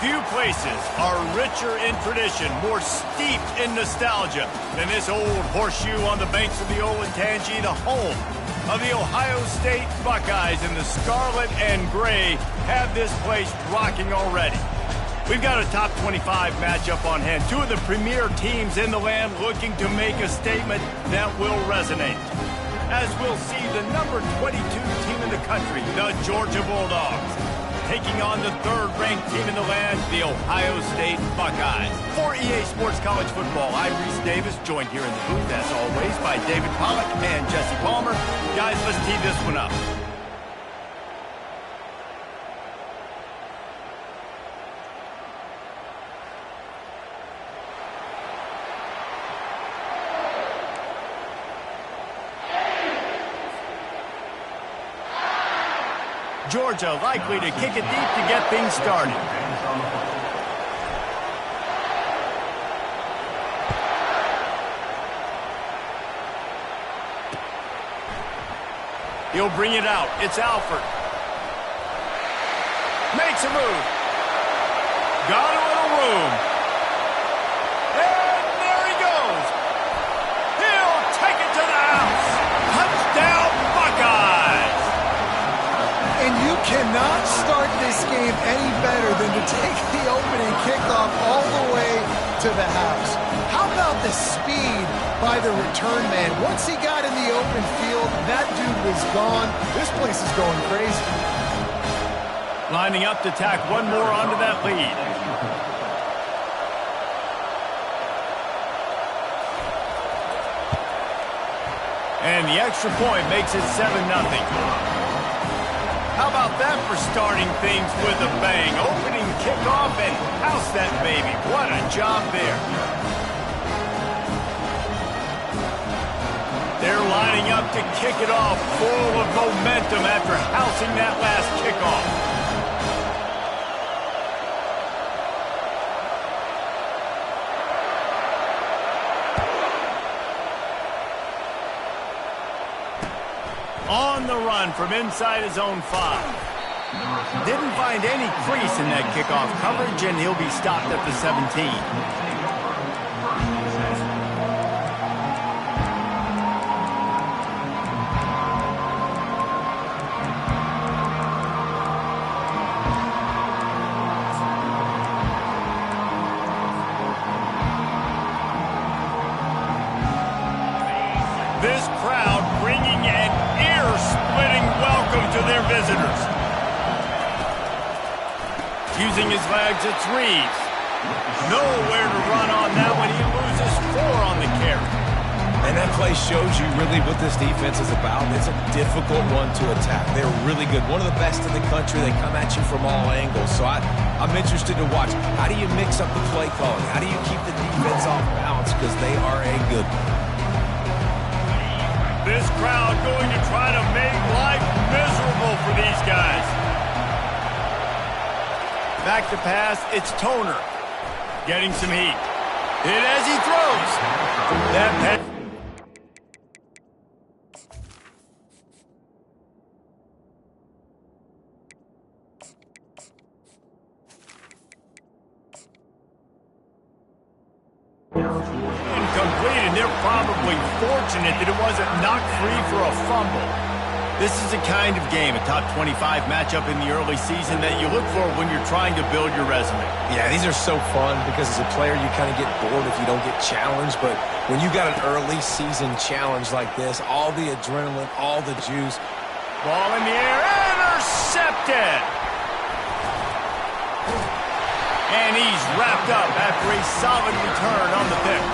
Few places are richer in tradition, more steeped in nostalgia than this old horseshoe on the banks of the Olentangy, the home of the Ohio State Buckeyes. And the scarlet and gray have this place rocking already. We've got a top 25 matchup on hand. Two of the premier teams in the land looking to make a statement that will resonate. As we'll see the number 22 team in the country, the Georgia Bulldogs, taking on the third-ranked team in the land, the Ohio State Buckeyes. For EA Sports College Football, I'm Reese Davis, joined here in the booth, as always, by David Pollack and Jesse Palmer. Guys, let's tee this one up. Georgia likely to kick it deep to get things started. He'll bring it out. It's Alford. Makes a move. Got a little room. And there he goes. He'll take it to the house. Touchdown, Buckeyes. And you cannot start this game any better than to take the opening kickoff all the way to the house. How about the speed by the return man? Once he got in the open field, that dude was gone. This place is going crazy. Lining up to tack one more onto that lead. And the extra point makes it 7-0. How about that for starting things with a bang? Opening kickoff and house that baby. What a job there. They're lining up to kick it off full of momentum after housing that last kickoff. On the run from inside his own 5. Didn't find any crease in that kickoff coverage, and he'll be stopped at the 17. This crowd bringing an ear-splitting welcome to their visitors. Using his legs, it's Reeves. Nowhere to run on that one. He loses 4 on the carry. And that play shows you really what this defense is about. It's a difficult one to attack. They're really good. One of the best in the country. They come at you from all angles. So I'm interested to watch. How do you mix up the play calling? How do you keep the defense off balance? Because they are a good one. This crowd going to try to make life miserable for these guys. Back to pass, it's Toner. Getting some heat. Hit as he throws. That pass. Incomplete, and they're probably fortunate that it wasn't knocked free for a fumble. This is the kind of game, a top 25 matchup in the early season, that you look for when you're trying to build your resume. Yeah, these are so fun because as a player you kind of get bored if you don't get challenged, but when you got an early season challenge like this, all the adrenaline, all the juice. Ball in the air, intercepted! And he's wrapped up after a solid return on the pick.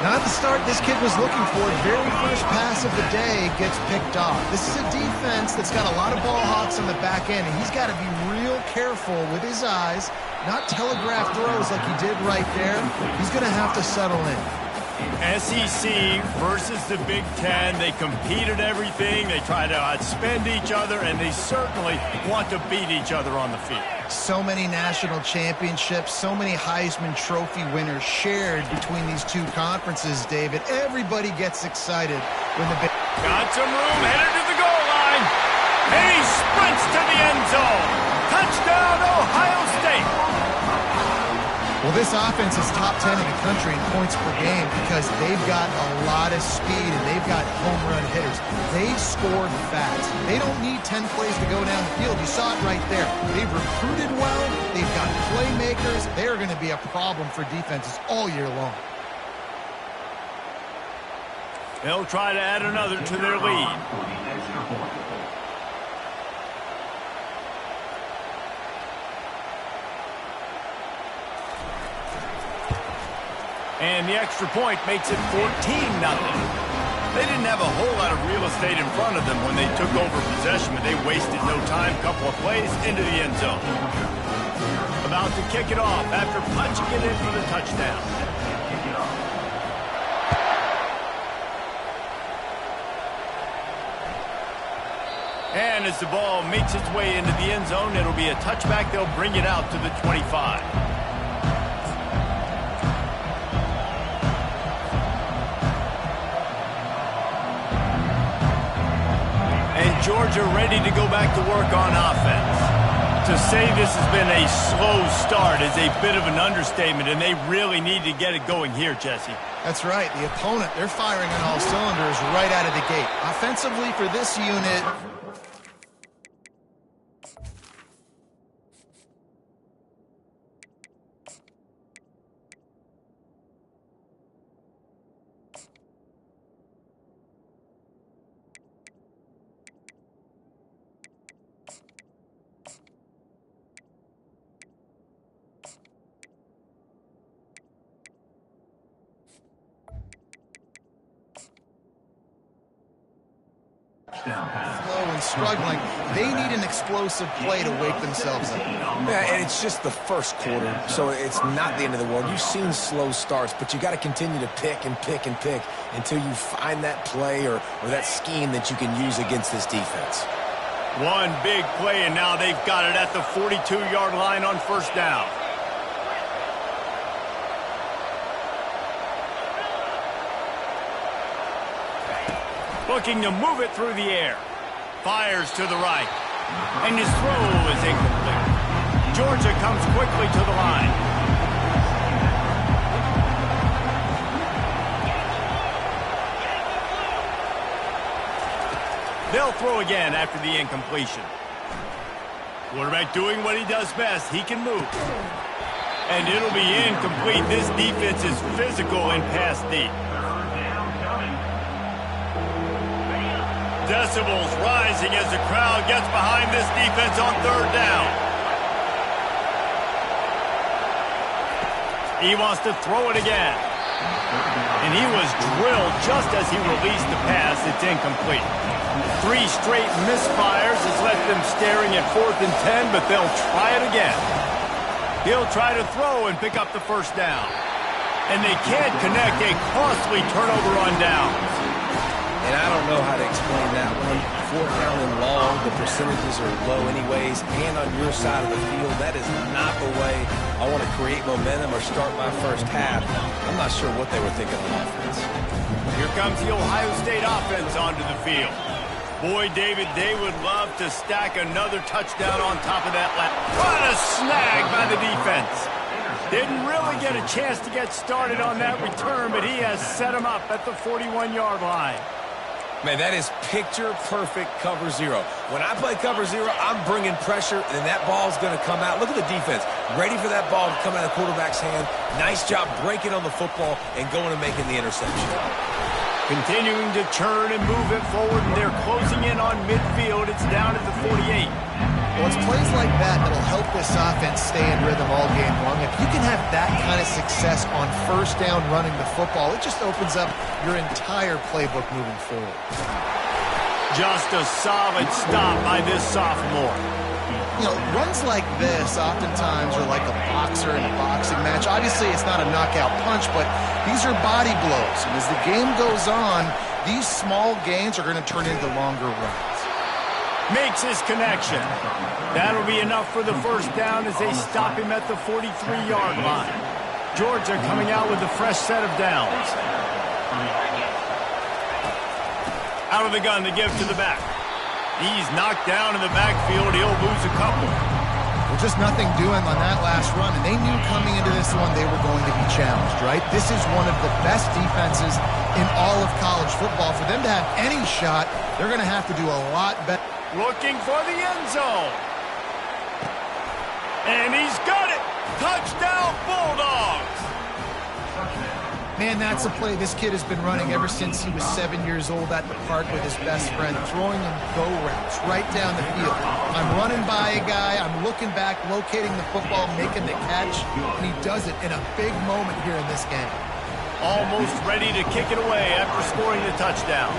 Not the start this kid was looking for. Very first pass of the day gets picked off. This is a defense that's got a lot of ball hawks on the back end, and he's got to be real careful with his eyes, not telegraph throws like he did right there. He's going to have to settle in. SEC versus the Big Ten. They compete at everything. They try to outspend each other, and they certainly want to beat each other on the field. So many national championships, so many Heisman Trophy winners shared between these two conferences, David. Everybody gets excited when the Big... Got some room, headed to the goal line. And he sprints to the end zone. Touchdown, Ohio State. Well, this offense is top 10 in the country in points per game because they've got a lot of speed and they've got home run hitters. They score fast. They don't need 10 plays to go down the field. You saw it right there. They've recruited well. They've got playmakers. They're going to be a problem for defenses all year long. They'll try to add another to their lead. And the extra point makes it 14-0. They didn't have a whole lot of real estate in front of them when they took over possession, but they wasted no time. Couple of plays into the end zone. About to kick it off after punching it in for the touchdown. And as the ball makes its way into the end zone, it'll be a touchback. They'll bring it out to the 25. And Georgia ready to go back to work on offense. To say this has been a slow start is a bit of an understatement, and they really need to get it going here, Jesse. That's right. The opponent, they're firing on all cylinders right out of the gate. Offensively for this unit, slow and struggling. They need an explosive play to wake themselves up. Yeah, and it's just the first quarter, so it's not the end of the world. You've seen slow starts, but you got to continue to pick and pick and pick until you find that play or that scheme that you can use against this defense. One big play, and now they've got it at the 42-yard line on first down. Looking to move it through the air. Fires to the right. And his throw is incomplete. Georgia comes quickly to the line. They'll throw again after the incompletion. Quarterback doing what he does best. He can move. And it'll be incomplete. This defense is physical and pass deep. Decibels rising as the crowd gets behind this defense on third down. He wants to throw it again. And he was drilled just as he released the pass. It's incomplete. 3 straight misfires has left them staring at 4th and 10, but they'll try it again. He'll try to throw and pick up the first down. And they can't connect. A costly turnover on downs. And I don't know how to explain that one. 4th down and long, the percentages are low anyways, and on your side of the field, that is not the way I want to create momentum or start my first half. I'm not sure what they were thinking on offense. Here comes the Ohio State offense onto the field. Boy, David, they would love to stack another touchdown on top of that last. What a snag by the defense. Didn't really get a chance to get started on that return, but he has set him up at the 41-yard line. Man, that is picture-perfect cover zero. When I play cover zero, I'm bringing pressure, and that ball's going to come out. Look at the defense. Ready for that ball to come out of the quarterback's hand. Nice job breaking on the football and going and making the interception. Continuing to turn and move it forward, and they're closing in on midfield. It's down at the 48. Well, it's plays like that that'll help this offense stay in rhythm all game long. If you can have that kind of success on first down running the football, it just opens up your entire playbook moving forward. Just a solid stop by this sophomore. You know, runs like this oftentimes are like a boxer in a boxing match. Obviously, it's not a knockout punch, but these are body blows. And as the game goes on, these small gains are going to turn into longer runs. Makes his connection. That'll be enough for the first down as they stop him at the 43-yard line. Georgia coming out with a fresh set of downs. Out of the gun to give to the back. He's knocked down in the backfield. He'll lose a couple. Well, just nothing doing on that last run, and they knew coming into this one they were going to be challenged, right? This is one of the best defenses in all of college football. For them to have any shot, they're going to have to do a lot better. Looking for the end zone. And he's got it. Touchdown, Bulldogs. Man, that's a play this kid has been running ever since he was 7 years old at the park with his best friend, throwing him go routes right down the field. I'm running by a guy, I'm looking back, locating the football, making the catch, and he does it in a big moment here in this game. Almost ready to kick it away after scoring the touchdown.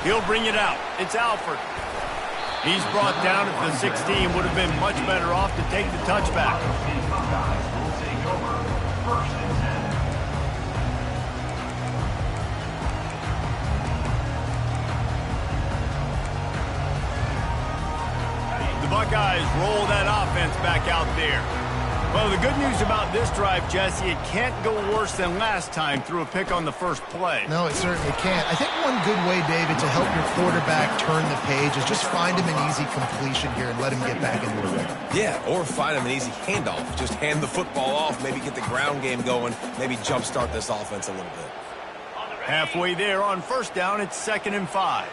He'll bring it out. It's Alford. He's brought down at the 16. Would have been much better off to take the touchback. The Buckeyes roll that offense back out there. Well, the good news about this drive, Jesse, it can't go worse than last time through a pick on the first play. No, it certainly can't. I think one good way, David, to help your quarterback turn the page is just find him an easy completion here and let him get back into the rhythm. Yeah, or find him an easy handoff. Just hand the football off, maybe get the ground game going, maybe jumpstart this offense a little bit. Halfway there on first down, it's 2nd and 5.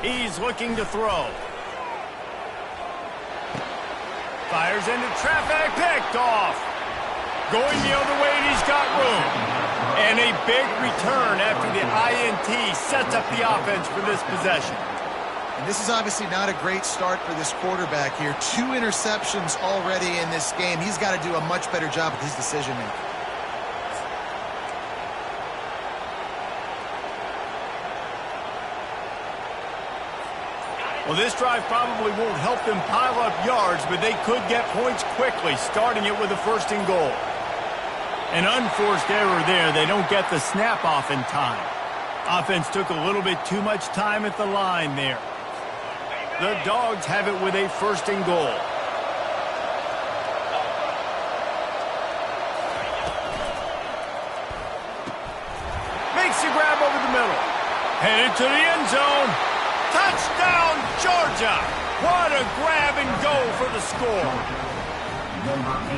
He's looking to throw. Fires into traffic, picked off. Going the other way, and he's got room. And a big return after the INT sets up the offense for this possession. And this is obviously not a great start for this quarterback here. 2 interceptions already in this game. He's got to do a much better job with his decision-making. Well, this drive probably won't help them pile up yards, but they could get points quickly, starting it with a 1st and goal. An unforced error there. They don't get the snap off in time. Offense took a little bit too much time at the line there. The Dogs have it with a 1st and goal. Makes the grab over the middle. Headed to the end zone. Touchdown, Georgia! What a grab and go for the score.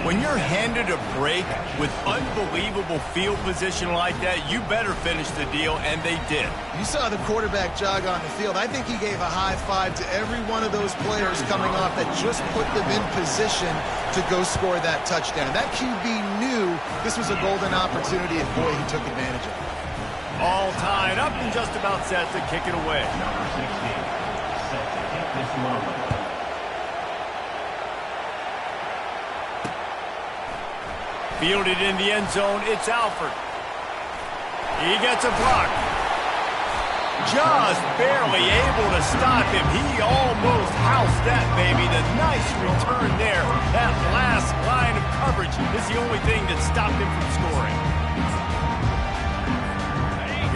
When you're handed a break with unbelievable field position like that, you better finish the deal, and they did. You saw the quarterback jog on the field. I think he gave a high five to every one of those players coming off that just put them in position to go score that touchdown. That QB knew this was a golden opportunity, and boy, he took advantage of it. All tied up and just about set to kick it away. Fielded in the end zone, it's Alford. He gets a block. Just barely able to stop him. He almost housed that baby. The nice return there. That last line of coverage is the only thing that stopped him from scoring.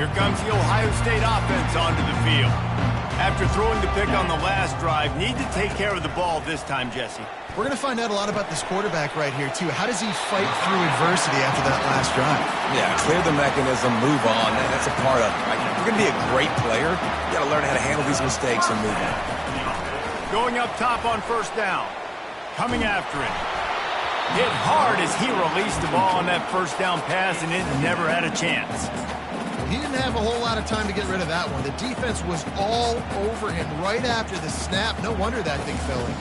Here comes the Ohio State offense onto the field. After throwing the pick on the last drive, need to take care of the ball this time, Jesse. We're going to find out a lot about this quarterback right here, too. How does he fight through adversity after that last drive? Yeah, clear the mechanism, move on. That's a part of it. Right? If you're going to be a great player, you got to learn how to handle these mistakes and move on. Going up top on 1st down. Coming after it. Hit hard as he released the ball on that 1st down pass, and it never had a chance. He didn't have a whole lot of time to get rid of that one. The defense was all over him right after the snap. No wonder that thing fell in.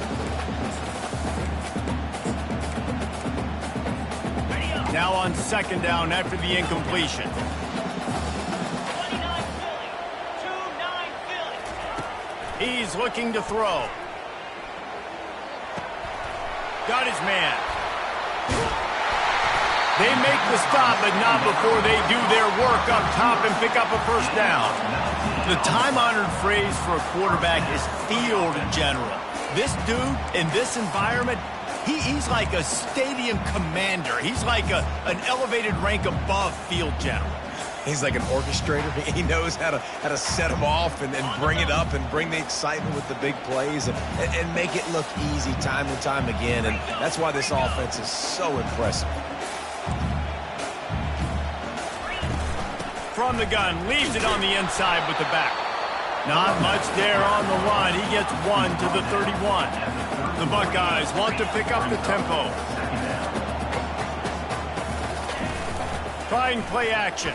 Now on 2nd down after the incompletion. 29 Philly. He's looking to throw. Got his man. They make the stop, but not before they do their work up top and pick up a 1st down. The time-honored phrase for a quarterback is field general. This dude, in this environment, he's like a stadium commander. He's like an elevated rank above field general. He's like an orchestrator. He knows how to set them off and bring it up and bring the excitement with the big plays and make it look easy time and time again. And that's why this offense is so impressive. From the gun, leaves it on the inside with the back. Not much there on the line. He gets 1 to the 31. The Buckeyes want to pick up the tempo. Trying play action.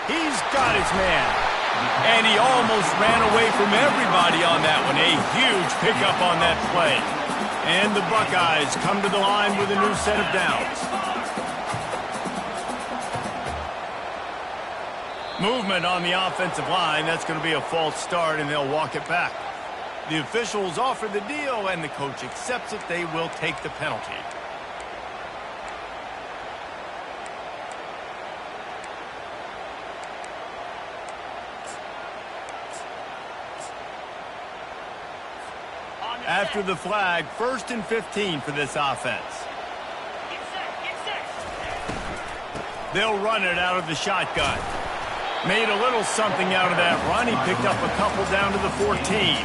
He's got his man. And he almost ran away from everybody on that one. A huge pickup on that play. And the Buckeyes come to the line with a new set of downs. Movement on the offensive line. That's going to be a false start, and they'll walk it back. The officials offer the deal, and the coach accepts it. They will take the penalty. After the flag, 1st and 15 for this offense. They'll run it out of the shotgun. Made a little something out of that run. He picked up a couple down to the 14.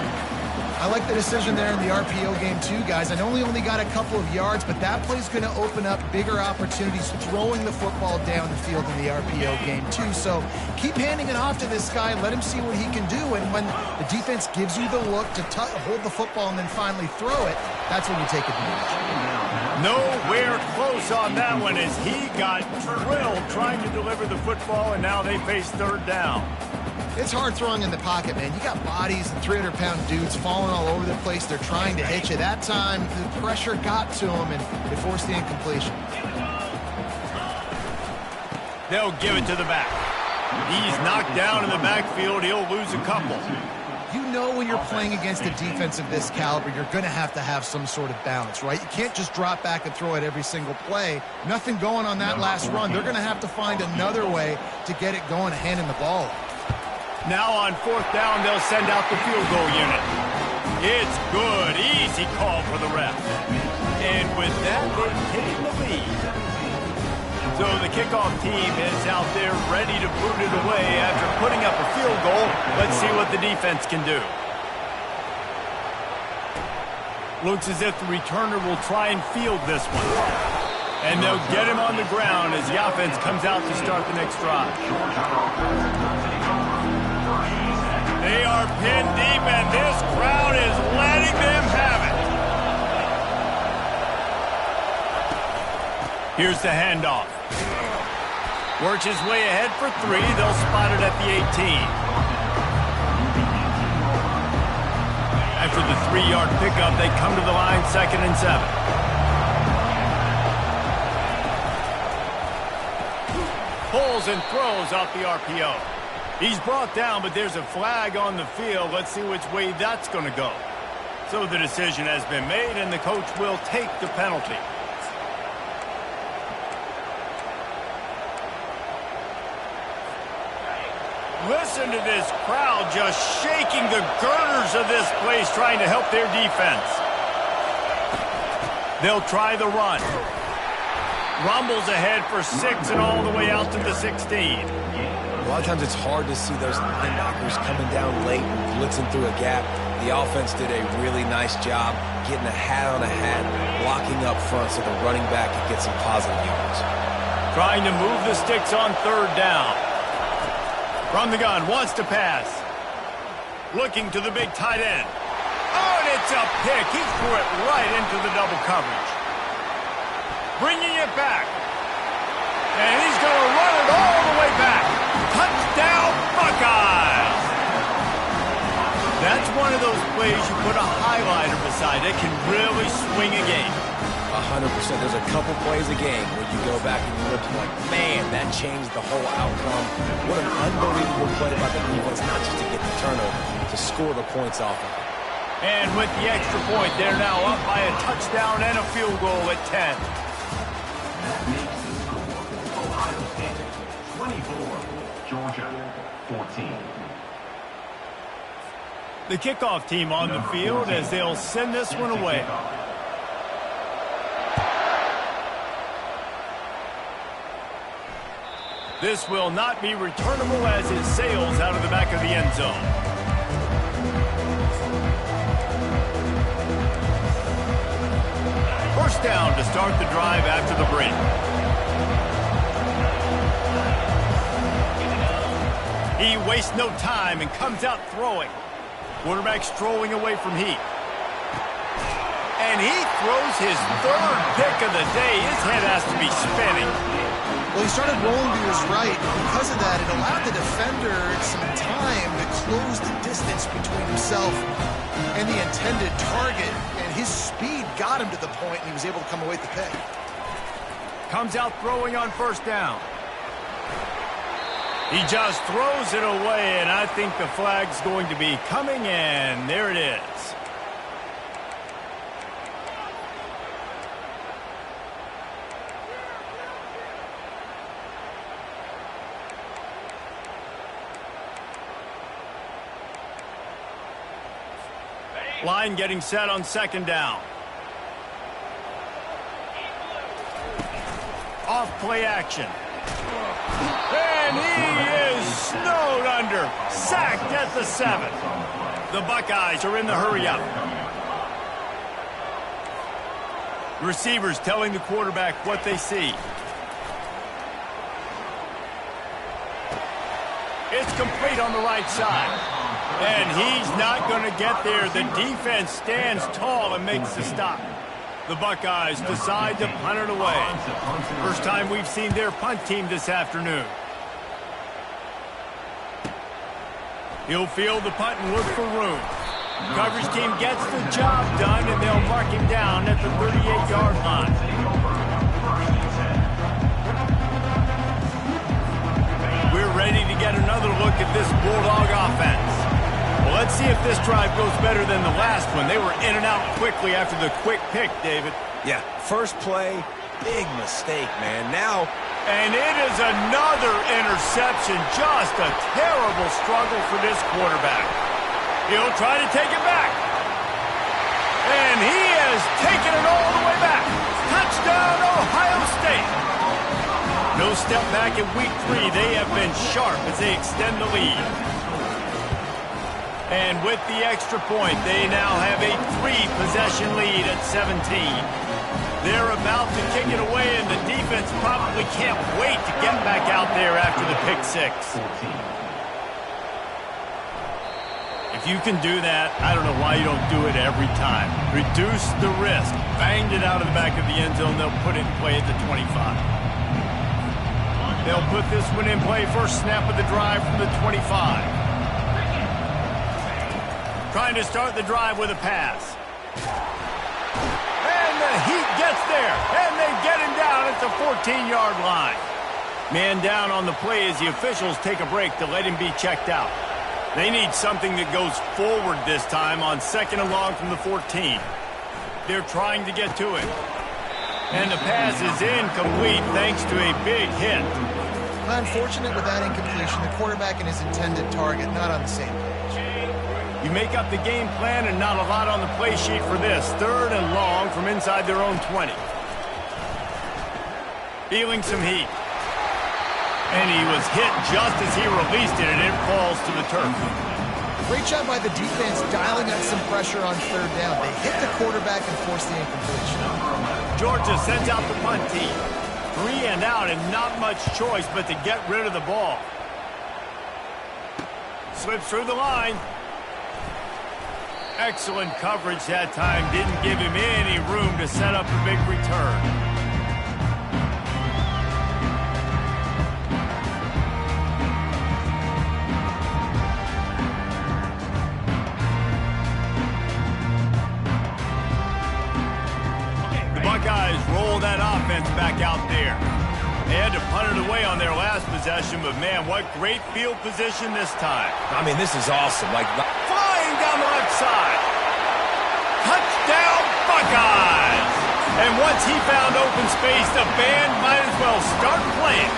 I like the decision there in the RPO game too, guys. I know he only got a couple of yards, but that play's going to open up bigger opportunities throwing the football down the field in the RPO game too. So keep handing it off to this guy. Let him see what he can do. And when the defense gives you the look to hold the football and then finally throw it, that's when you take advantage. Nowhere close on that one as he got drilled trying to deliver the football, and now they face 3rd down. It's hard throwing in the pocket, man. You got bodies and 300-pound dudes falling all over the place. They're trying to hit you. That time, the pressure got to him, and they forced the incompletion. They'll give it to the back. He's knocked down in the backfield. He'll lose a couple. You know when you're playing against a defense of this caliber, you're going to have some sort of balance, right? You can't just drop back and throw it every single play. Nothing going on that last run. They're going to have to find another way to get it going, handing the ball off. Now on 4th down, they'll send out the field goal unit. It's good. Easy call for the ref. And with that, they've taken the lead. So the kickoff team is out there ready to boot it away after putting up a field goal. Let's see what the defense can do. Looks as if the returner will try and field this one. And they'll get him on the ground as the offense comes out to start the next drive. They are pinned deep, and this crowd is letting them have it. Here's the handoff. Works his way ahead for 3. They'll spot it at the 18. After the 3-yard pickup, they come to the line 2nd and 7. Pulls and throws off the RPO. He's brought down, but there's a flag on the field. Let's see which way that's going to go. So the decision has been made, and the coach will take the penalty. Listen to this crowd just shaking the girders of this place, trying to help their defense. They'll try the run. Rumbles ahead for 6 and all the way out to the 16. A lot of times it's hard to see those knockers coming down late and blitzing through a gap. The offense did a really nice job getting a hat on a hat, blocking up front so the running back could get some positive yards. Trying to move the sticks on 3rd down. From the gun, wants to pass. Looking to the big tight end. Oh, and it's a pick. He threw it right into the double coverage. Bringing it back. And he's going to run it all the way back. Touchdown, Buckeyes! That's one of those plays you put a highlighter beside. It can really swing a game. 100%. There's a couple plays a game where you go back and you look like, man, that changed the whole outcome. What an unbelievable play by the defense, not just to get the turnover, to score the points off of it. And with the extra point, they're now up by a touchdown and a field goal at 10. That makes the score Ohio State 24, Georgia 14. The kickoff team on the field as they'll send this one away. This will not be returnable as it sails out of the back of the end zone. First down to start the drive after the break. He wastes no time and comes out throwing. Quarterback strolling away from Heat. And he throws his third pick of the day. His head has to be spinning. Well, he started rolling to his right. Because of that, it allowed the defender some time to close the distance between himself and the intended target. And his speed got him to the point, and he was able to come away with the pick. Comes out throwing on first down. He just throws it away, and I think the flag's going to be coming, and there it is. Line getting set on second down. Off play action. And he is snowed under. Sacked at the 7. The Buckeyes are in the hurry-up. Receivers telling the quarterback what they see. It's complete on the right side. And he's not going to get there. The defense stands tall and makes the stop. The Buckeyes decide to punt it away. First time we've seen their punt team this afternoon. He'll field the punt and look for room. Coverage team gets the job done, and they'll mark him down at the 38-yard line. We're ready to get another look at this Bulldog offense. Well, let's see if this drive goes better than the last one. They were in and out quickly after the quick pick, David. Yeah, first play, big mistake, man. Now, and it is another interception. Just a terrible struggle for this quarterback. He'll try to take it back. And he has taken it all the way back. Touchdown, Ohio State. No step back in week 3. They have been sharp as they extend the lead. And with the extra point, they now have a 3-possession lead at 17. They're about to kick it away, and the defense probably can't wait to get back out there after the pick 6. If you can do that, I don't know why you don't do it every time. Reduce the risk. Banged it out of the back of the end zone. They'll put it in play at the 25. They'll put this one in play. First snap of the drive from the 25. Trying to start the drive with a pass. And the Heat gets there. And they get him down at the 14-yard line. Man down on the play as the officials take a break to let him be checked out. They need something that goes forward this time on second and long from the 14. They're trying to get to it. And the pass is incomplete thanks to a big hit. Unfortunate with that incompletion. The quarterback and his intended target not on the same page. You make up the game plan and not a lot on the play sheet for this. Third and long from inside their own 20. Feeling some heat. And he was hit just as he released it, and it falls to the turf. Great job by the defense dialing up some pressure on third down. They hit the quarterback and forced the incompletion. Georgia sends out the punt team. 3 and out and not much choice but to get rid of the ball. Slips through the line. Excellent coverage that time. Didn't give him any room to set up a big return. The Buckeyes roll that offense back out there. They had to punt it away on their last possession, but man, what great field position this time. I mean, this is awesome. Flying down the left side. Touchdown, Buckeyes! And once he found open space, the band might as well start playing.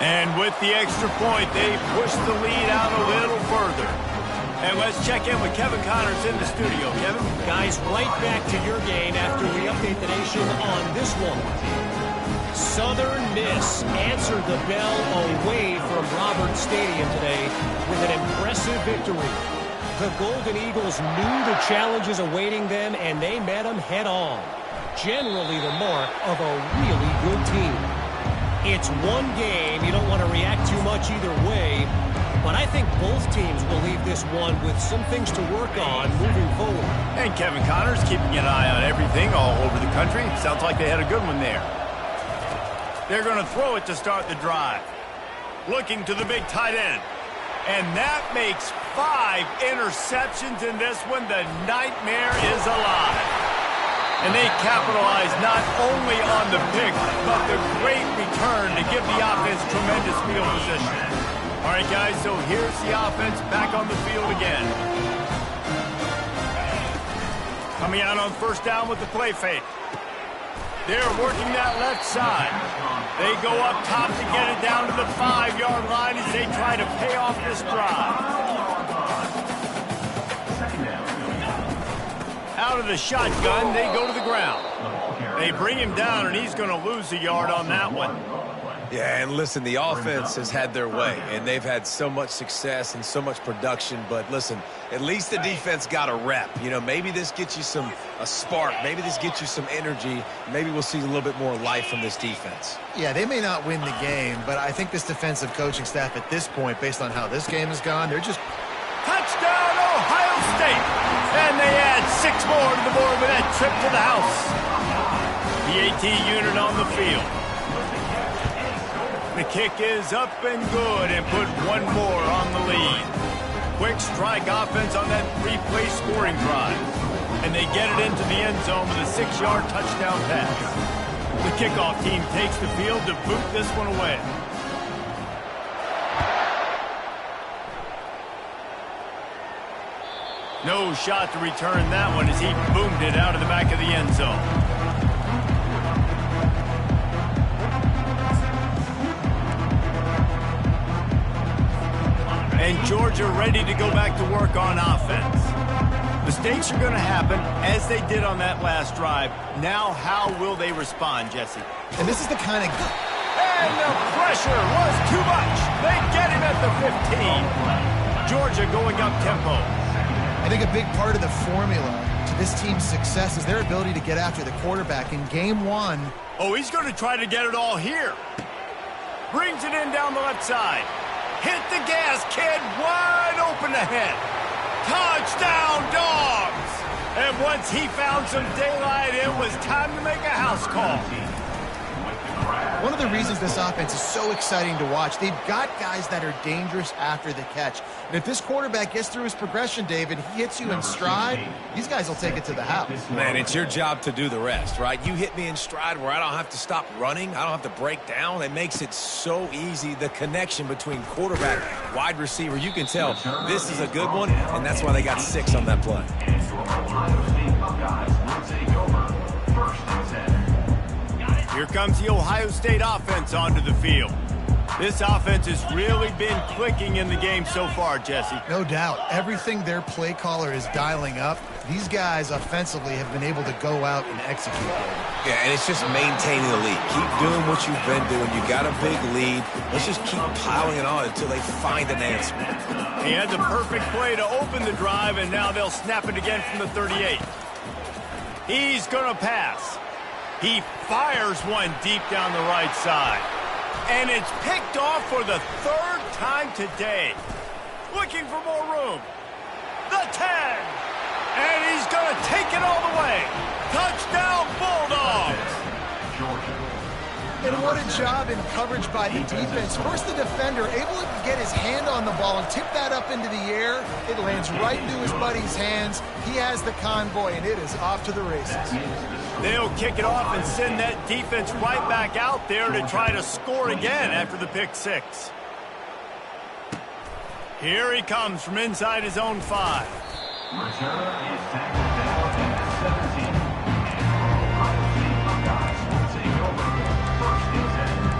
And with the extra point, they push the lead out a little further. And let's check in with Kevin Connors in the studio. Kevin? Guys, right back to your game after we update the nation on this one. Southern Miss answered the bell away from Roberts Stadium today with an impressive victory. The Golden Eagles knew the challenges awaiting them, and they met them head-on. Generally the mark of a really good team. It's one game. You don't want to react too much either way, but I think both teams will leave this one with some things to work on moving forward. And Kevin Connors keeping an eye on everything all over the country. Sounds like they had a good one there. They're going to throw it to start the drive. Looking to the big tight end. And that makes 5 interceptions in this one. The nightmare is alive. And they capitalize not only on the pick, but the great return to give the offense tremendous field position. All right, guys, so here's the offense back on the field again. Coming out on first down with the play fake. They're working that left side. They go up top to get it down to the 5-yard line as they try to pay off this drive. Out of the shotgun, they go to the ground. They bring him down, and he's going to lose a yard on that one. Yeah, and listen, the offense has had their way, and they've had so much success and so much production. But listen, at least the defense got a rep. You know, maybe this gets you a spark. Maybe this gets you some energy. Maybe we'll see a little bit more life from this defense. Yeah, they may not win the game, but I think this defensive coaching staff at this point, based on how this game has gone, they're just... Touchdown, Ohio State! And they add 6 more to the board with that trip to the house. The AT unit on the field. The kick is up and good and put 1 more on the lead. Quick strike offense on that 3-play scoring drive. And they get it into the end zone with a 6-yard touchdown pass. The kickoff team takes the field to boot this one away. No shot to return that one as he boomed it out of the back of the end zone. And Georgia ready to go back to work on offense. Mistakes are going to happen as they did on that last drive. Now how will they respond, Jesse? And this is the kind of... And the pressure was too much. They get him at the 15. Georgia going up tempo. I think a big part of the formula to this team's success is their ability to get after the quarterback. In game 1... Oh, he's going to try to get it all here. Brings it in down the left side. Hit the gas, kid. Wide open ahead. Touchdown, Dogs! And once he found some daylight, it was time to make a house call. One of the reasons this offense is so exciting to watch, they've got guys that are dangerous after the catch. And if this quarterback gets through his progression, David, he hits you in stride, these guys will take it to the house. Man, it's your job to do the rest, right? You hit me in stride where I don't have to stop running. I don't have to break down. It makes it so easy. The connection between quarterback, wide receiver, you can tell this is a good one, and that's why they got 6 on that play. Here comes the Ohio State offense onto the field. This offense has really been clicking in the game so far, Jesse. No doubt. Everything their play caller is dialing up, these guys offensively have been able to go out and execute it. Yeah, and it's just maintaining the lead. Keep doing what you've been doing. You got a big lead. Let's just keep piling it on until they find an answer. He had the perfect play to open the drive, and now they'll snap it again from the 38. He's going to pass. He fires one deep down the right side. And it's picked off for the 3rd time today. Looking for more room. The 10. And he's going to take it all the way. Touchdown, Bulldogs. And what a job in coverage by the defense. First, the defender able to get his hand on the ball and tip that up into the air. It lands right into his buddy's hands. He has the convoy, and it is off to the races. They'll kick it off and send that defense right back out there to try to score again after the pick 6. Here he comes from inside his own 5. Return is tackled down at 17. Ohio State Buckeyes will take over. 1st and 10.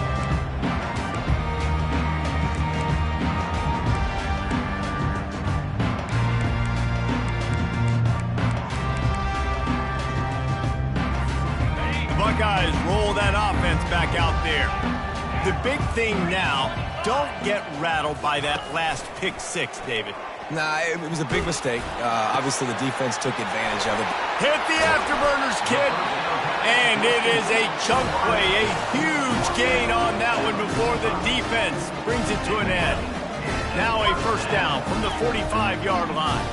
Buckeyes roll that offense back out there. The big thing now, don't get rattled by that last pick six, David. Nah, it was a big mistake. Obviously, the defense took advantage of it. Hit the afterburners, kid. And it is a chunk play, a huge gain on that one before the defense brings it to an end. Now a first down from the 45-yard line.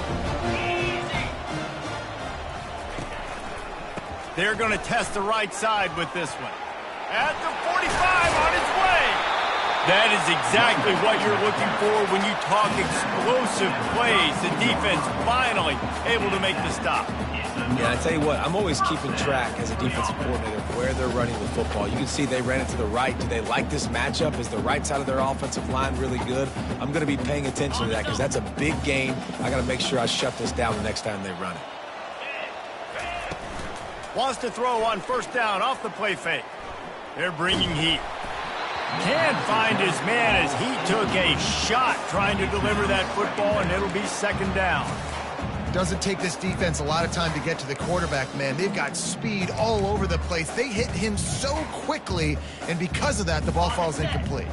They're going to test the right side with this one. At the 45, on its way. That is exactly what you're looking for when you talk explosive plays. The defense finally able to make the stop. Yeah, I tell you what, I'm always keeping track as a defensive coordinator where they're running the football. You can see they ran it to the right. Do they like this matchup? Is the right side of their offensive line really good? I'm going to be paying attention to that because that's a big gain. I got to make sure I shut this down the next time they run it. Wants to throw on first down off the play fake. They're bringing heat. Can't find his man as he took a shot trying to deliver that football, and it'll be second down. Doesn't take this defense a lot of time to get to the quarterback, man. They've got speed all over the place. They hit him so quickly, and because of that, the ball falls incomplete.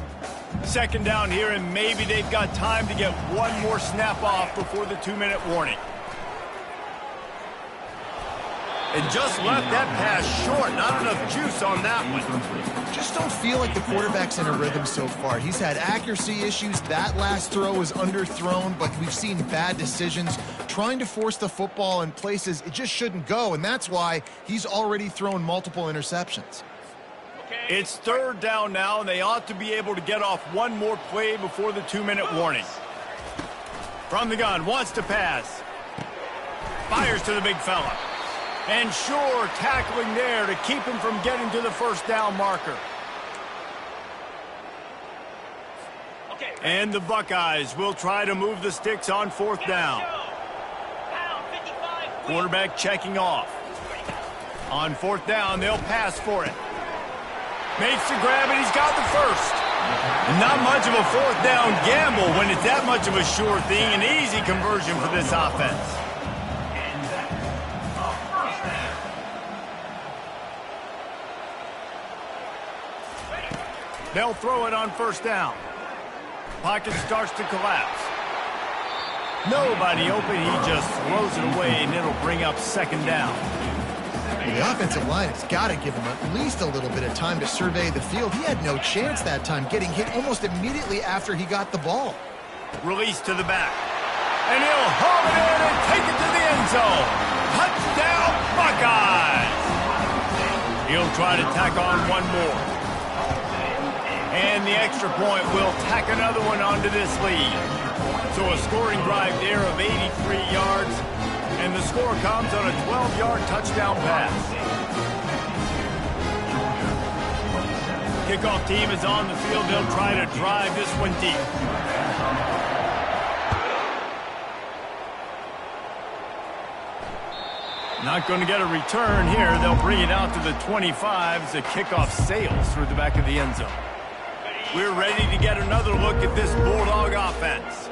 Second down here, and maybe they've got time to get one more snap off before the 2-minute warning. And just left that pass short. Not enough juice on that one. Just don't feel like the quarterback's in a rhythm so far. He's had accuracy issues. That last throw was underthrown, but we've seen bad decisions trying to force the football in places it just shouldn't go, and that's why he's already thrown multiple interceptions. It's third down now, and they ought to be able to get off one more play before the 2-minute warning. From the gun, wants to pass. Fires to the big fella. And sure, tackling there to keep him from getting to the first down marker. And the Buckeyes will try to move the sticks on fourth down. Quarterback checking off. On fourth down, they'll pass for it. Makes the grab, and he's got the first. Not much of a fourth down gamble when it's that much of a sure thing. An easy conversion for this offense. They'll throw it on first down. Pocket starts to collapse. Nobody open. He just throws it away, and it'll bring up second down. Well, the offensive line has got to give him at least a little bit of time to survey the field. He had no chance that time, getting hit almost immediately after he got the ball. Release to the back. And he'll haul it in and take it to the end zone. Touchdown, Buckeyes! He'll try to tack on one more. And the extra point will tack another one onto this lead. So a scoring drive there of 83 yards. And the score comes on a 12-yard touchdown pass. Kickoff team is on the field. They'll try to drive this one deep. Not going to get a return here. They'll bring it out to the 25 as the kickoff sails through the back of the end zone. We're ready to get another look at this Bulldog offense.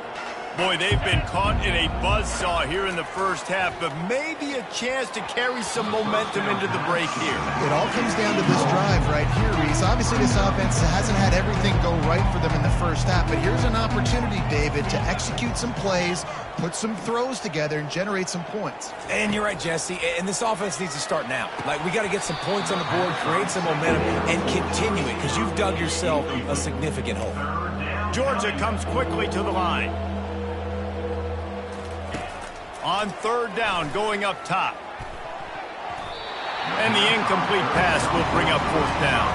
Boy, they've been caught in a buzzsaw here in the first half, but maybe a chance to carry some momentum into the break here. It all comes down to this drive right here, Reese. Obviously, this offense hasn't had everything go right for them in the first half, but here's an opportunity, David, to execute some plays, put some throws together, and generate some points. And you're right, Jesse, and this offense needs to start now. Like, we got to get some points on the board, create some momentum, and continue it, because you've dug yourself a significant hole. Georgia comes quickly to the line. On third down, going up top. And the incomplete pass will bring up fourth down.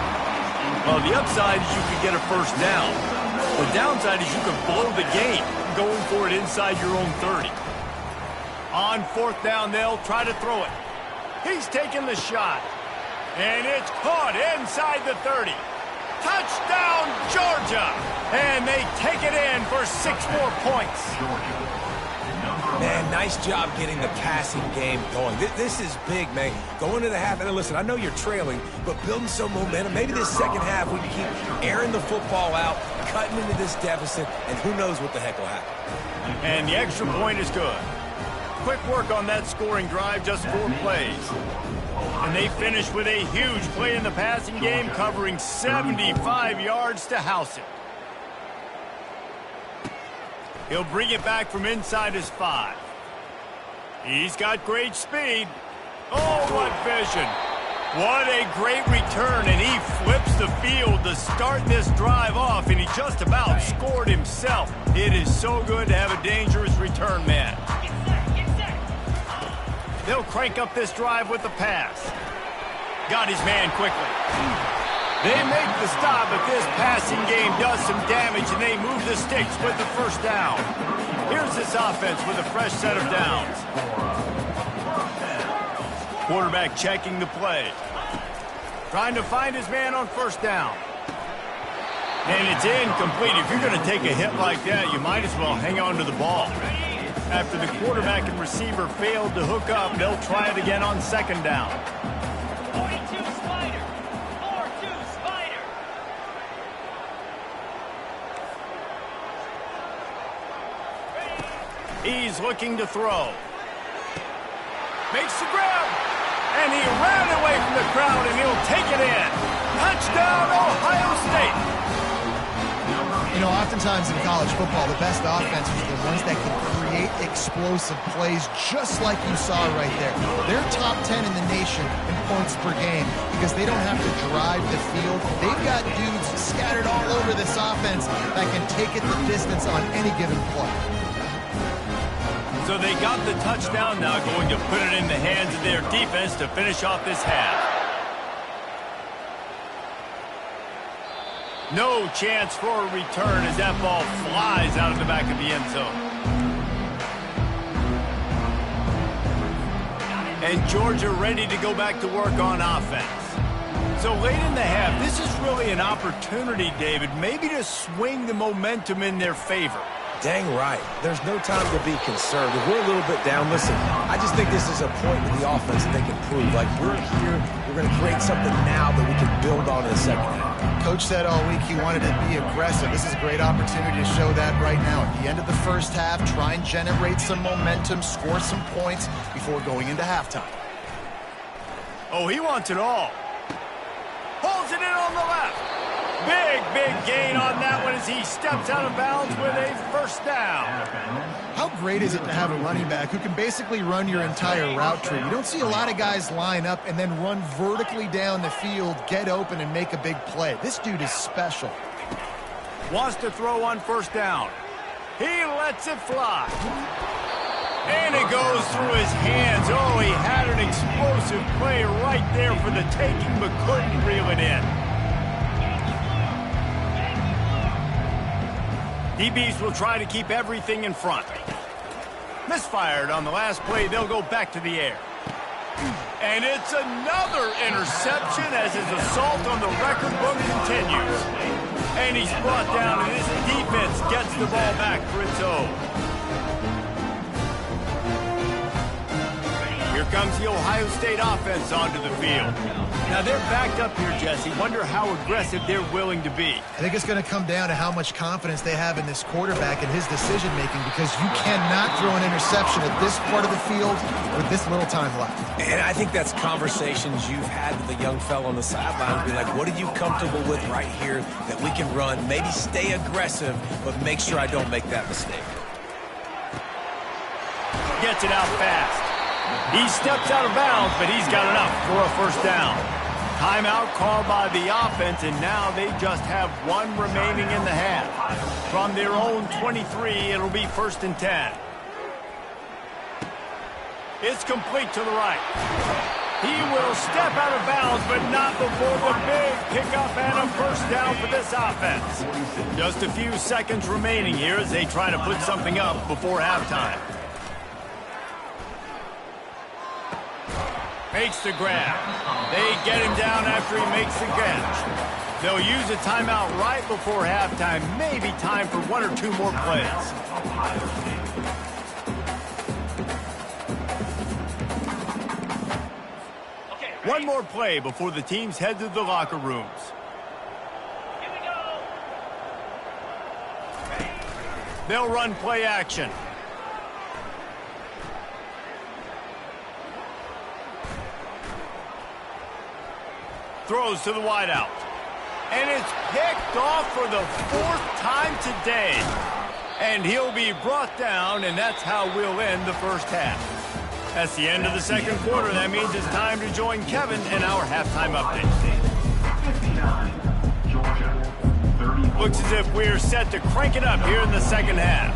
Well, the upside is you could get a first down. The downside is you could blow the game going for it inside your own 30. On fourth down, they'll try to throw it. He's taking the shot. And it's caught inside the 30. Touchdown, Georgia! And they take it in for 6 more points. Man, nice job getting the passing game going. This is big, man. Going to the half, and listen, I know you're trailing, but building some momentum. Maybe this second half we can keep airing the football out, cutting into this deficit, and who knows what the heck will happen. And the extra point is good. Quick work on that scoring drive, just 4 plays. And they finish with a huge play in the passing game, covering 75 yards to house it. He'll bring it back from inside his 5. He's got great speed. Oh, what vision. What a great return, and he flips the field to start this drive off, and he just about scored himself. It is so good to have a dangerous return man. They'll crank up this drive with the pass. Got his man quickly. They make the stop, but this passing game does some damage, and they move the sticks with the first down. Here's this offense with a fresh set of downs. Quarterback checking the play. Trying to find his man on first down. And it's incomplete. If you're going to take a hit like that, you might as well hang on to the ball. After the quarterback and receiver failed to hook up, they'll try it again on second down. 42 Spider. 4-2 Spider. He's looking to throw. Makes the grab. And he ran away from the crowd, and he'll take it in. Touchdown, Ohio State. You know, oftentimes in college football, the best offenses are the ones that can create explosive plays, just like you saw right there. They're top 10 in the nation in points per game because they don't have to drive the field. They've got dudes scattered all over this offense that can take it the distance on any given play. So they got the touchdown, now going to put it in the hands of their defense to finish off this half. No chance for a return as that ball flies out of the back of the end zone. And Georgia ready to go back to work on offense. So late in the half, this is really an opportunity, David, maybe to swing the momentum in their favor. Dang right. There's no time to be conservative. We're a little bit down. Listen, I just think this is a point with the offense that they can prove. Like, we're here, we're going to create something now that we can build on in the second half. Coach said all week he wanted to be aggressive. This is a great opportunity to show that right now. At the end of the first half, try and generate some momentum, score some points before going into halftime. Oh, he wants it all. Pulls it in on the left. Big gain on that one as he steps out of bounds with a first down. How great is it to have a running back who can basically run your entire route tree? You don't see a lot of guys line up and then run vertically down the field, get open, and make a big play. This dude is special. Wants to throw on first down. He lets it fly. And it goes through his hands. Oh, he had an explosive play right there for the taking, but couldn't reel it in. DBs will try to keep everything in front. Misfired on the last play. They'll go back to the air. And it's another interception as his assault on the record book continues. And he's brought down, and his defense gets the ball back for its own. Here comes the Ohio State offense onto the field. Now they're backed up here, Jesse. Wonder how aggressive they're willing to be. I think it's going to come down to how much confidence they have in this quarterback and his decision-making, because you cannot throw an interception at this part of the field with this little time left. And I think that's conversations you've had with the young fellow on the sideline. Be like, what are you comfortable with right here that we can run? Maybe stay aggressive, but make sure I don't make that mistake. Gets it out fast. He steps out of bounds, but he's got enough for a first down. Timeout called by the offense, and now they just have one remaining in the half. From their own 23, it'll be 1st and 10. It's complete to the right. He will step out of bounds, but not before the big pickup and a first down for this offense. Just a few seconds remaining here as they try to put something up before halftime. Makes the grab. They get him down after he makes the catch. They'll use a timeout right before halftime. Maybe time for one or two more plays. One more play before the teams head to the locker rooms. Here we go. They'll run play action. throws to the wideout. And it's picked off for the 4th time today. And he'll be brought down, and that's how we'll end the first half. That's the end of the second quarter. That means it's time to join Kevin in our halftime update. 59, Georgia, 34. Looks as if we're set to crank it up here in the second half.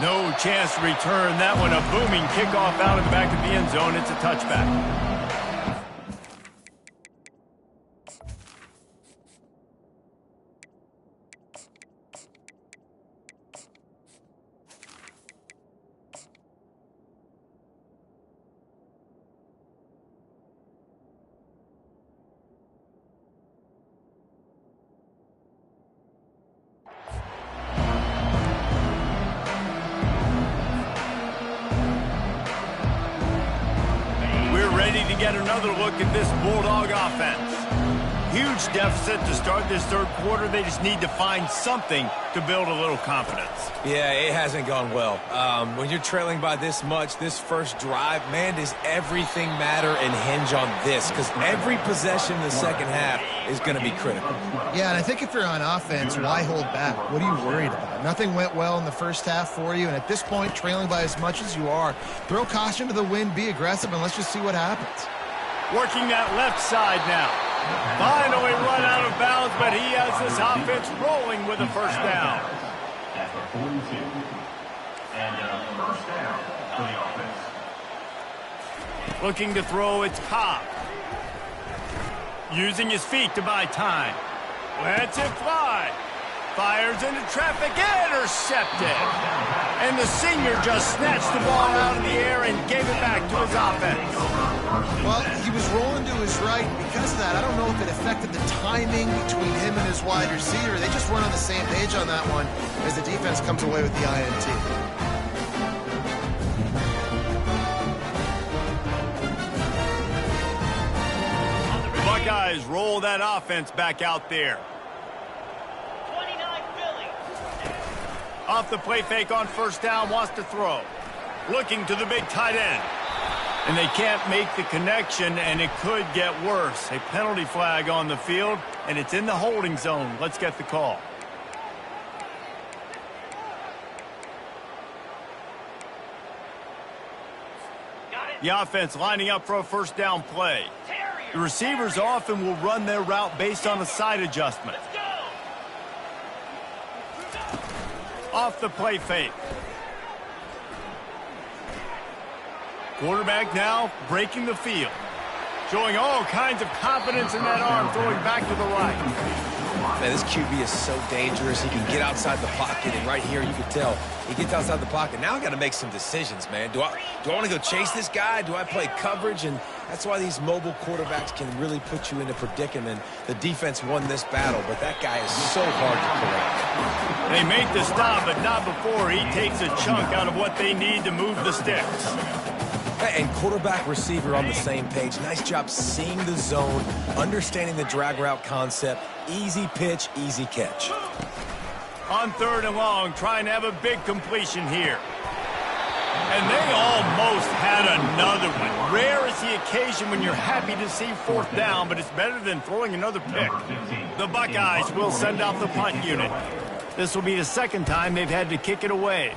No chance to return that one. A booming kickoff out of the back of the end zone. It's a touchback. To get another look at this Bulldog offense. Huge deficit to start this third quarter. They just need to find something to build a little confidence. Yeah, it hasn't gone well. When you're trailing by this much, this first drive, man, does everything matter and hinge on this? Because every possession in the second half is going to be critical. Yeah, and I think if you're on offense, why hold back? What are you worried about? Nothing went well in the first half for you, and at this point, trailing by as much as you are, throw caution to the wind, be aggressive, and let's just see what happens. Working that left side now. Finally run out of bounds, but he has this offense rolling with a first down. At the 42. And first down for the offense. Looking to throw, it's Cobb. Using his feet to buy time. Lets it fly. Fires into traffic, intercepted. And the senior just snatched the ball out of the air and gave it back to his offense. Well, he was rolling to his right. Because of that, I don't know if it affected the timing between him and his wide receiver. They just weren't on the same page on that one as the defense comes away with the INT. Buckeyes roll that offense back out there. 29 Philly. Off the play fake on first down, wants to throw. Looking to the big tight end. And they can't make the connection, and it could get worse. A penalty flag on the field, and it's in the holding zone. Let's get the call. The offense lining up for a first down play. The receivers often will run their route based on a side adjustment. Off the play fake. Quarterback now breaking the field. Showing all kinds of confidence in that arm, throwing back to the right. Man, this QB is so dangerous. He can get outside the pocket, and right here you can tell he gets outside the pocket. Now I got to make some decisions, man. Do I want to go chase this guy? Do I play coverage? And that's why these mobile quarterbacks can really put you in a predicament. The defense won this battle, but that guy is so hard to correct. They made the stop, but not before he takes a chunk out of what they need to move the sticks. And quarterback receiver on the same page. Nice job seeing the zone, understanding the drag route concept. Easy pitch, easy catch. On third and long, trying to have a big completion here. And they almost had another one. Rare is the occasion when you're happy to see fourth down, but it's better than throwing another pick. The Buckeyes will send out the punt unit. This will be the second time they've had to kick it away.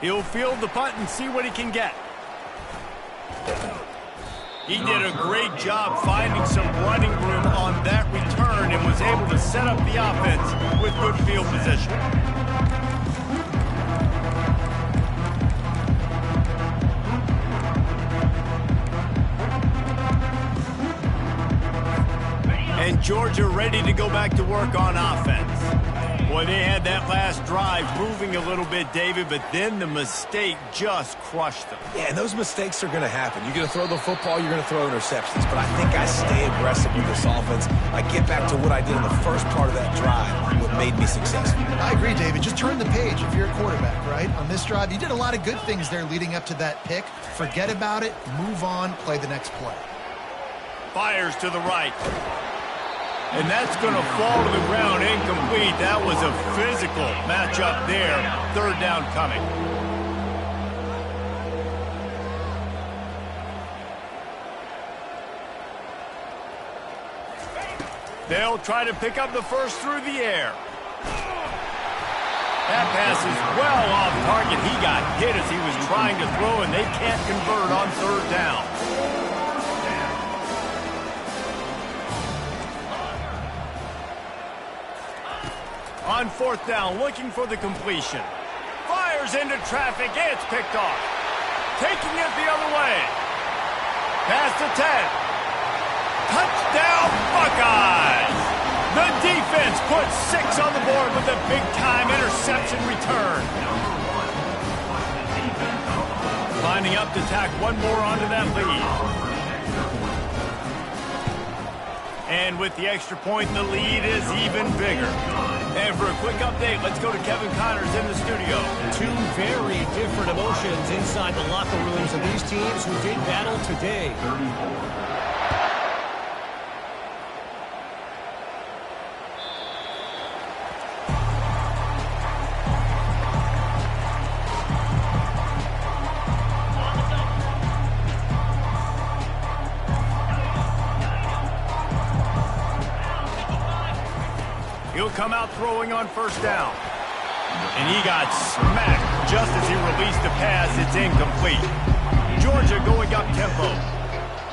He'll field the punt and see what he can get. He did a great job finding some running room on that return and was able to set up the offense with good field position. And Georgia ready to go back to work on offense. Boy, they had that last drive moving a little bit, David, but then the mistake just crushed them. Yeah, and those mistakes are going to happen. You're going to throw the football, you're going to throw interceptions. But I think I stay aggressive with this offense. I get back to what I did in the first part of that drive, what made me successful. I agree, David. Just turn the page if you're a quarterback, right? On this drive, you did a lot of good things there leading up to that pick. Forget about it, move on, play the next play. Fires to the right. And that's going to fall to the ground incomplete. That was a physical matchup there. Third down coming. They'll try to pick up the first through the air. That pass is well off target. He got hit as he was trying to throw, and they can't convert on third down. On fourth down, looking for the completion. Fires into traffic. It's picked off. Taking it the other way. Pass to 10. Touchdown, Buckeyes! The defense puts 6 on the board with a big-time interception return. Lining up to tack one more onto that lead. And with the extra point, the lead is even bigger. And for a quick update, let's go to Kevin Connors in the studio. Two very different emotions inside the locker rooms of these teams who did battle today. He'll come out throwing on first down. And he got smacked just as he released the pass. It's incomplete. Georgia going up tempo.